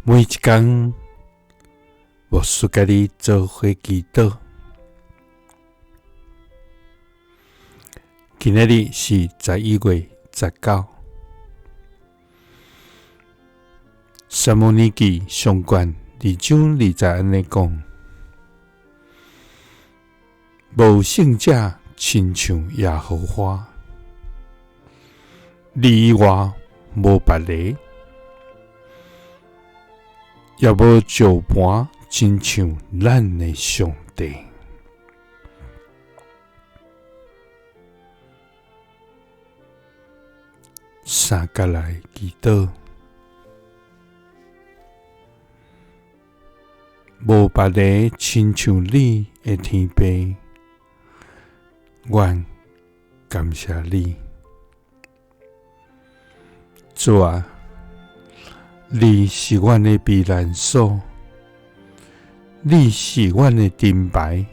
每一天，牧师甲你做伙祈祷。今仔日是11月19，撒母耳記上卷2章20安尼讲：无圣者亲像耶和華，你以外无別個。也無石盤親像咱的上帝。三角來祈禱，無別個親像你的天父，阮感謝你。主啊，你是阮的避難所，你是阮的盾牌，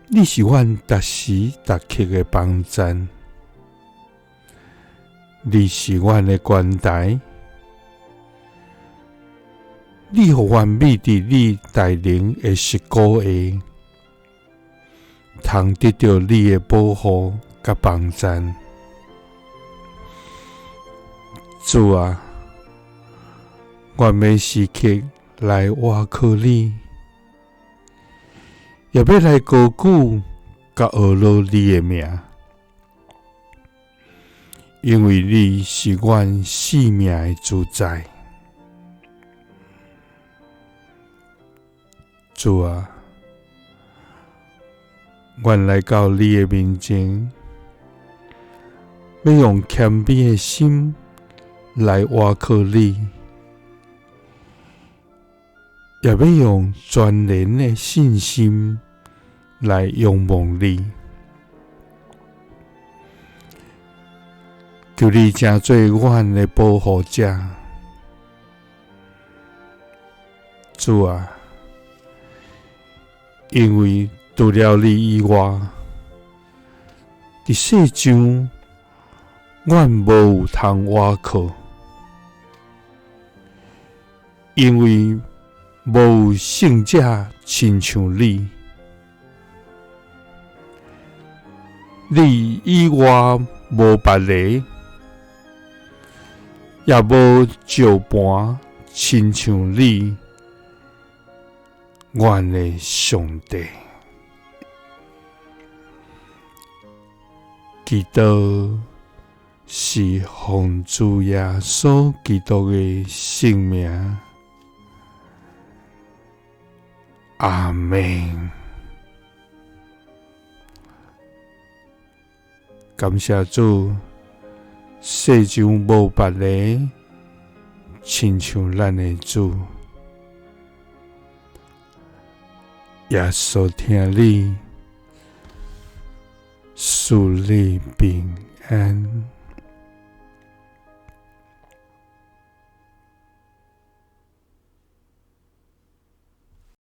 你是阮逐時逐刻的幫贊，你是阮的關台，你予阮秘佇你帶領的十個下，通得到你的保護甲幫贊。主啊，阮要時刻來倚靠你，也要來高舉甲學羅你的名，因為你是阮性命的主宰。主啊，阮來到你的面前，要用謙卑的心來倚靠你，也要用全然的信心來仰望你。求你成做阮的保護者。主啊，因為除了你以外，佇世上阮無有通倚靠，因為無有聖者親像你，你以外無別個，也無石盤親像你，阮的上帝。祈禱是奉主耶穌基督的聖名。阿們。感謝主，世上無別個親像咱的主。耶穌聽你，賜你平安。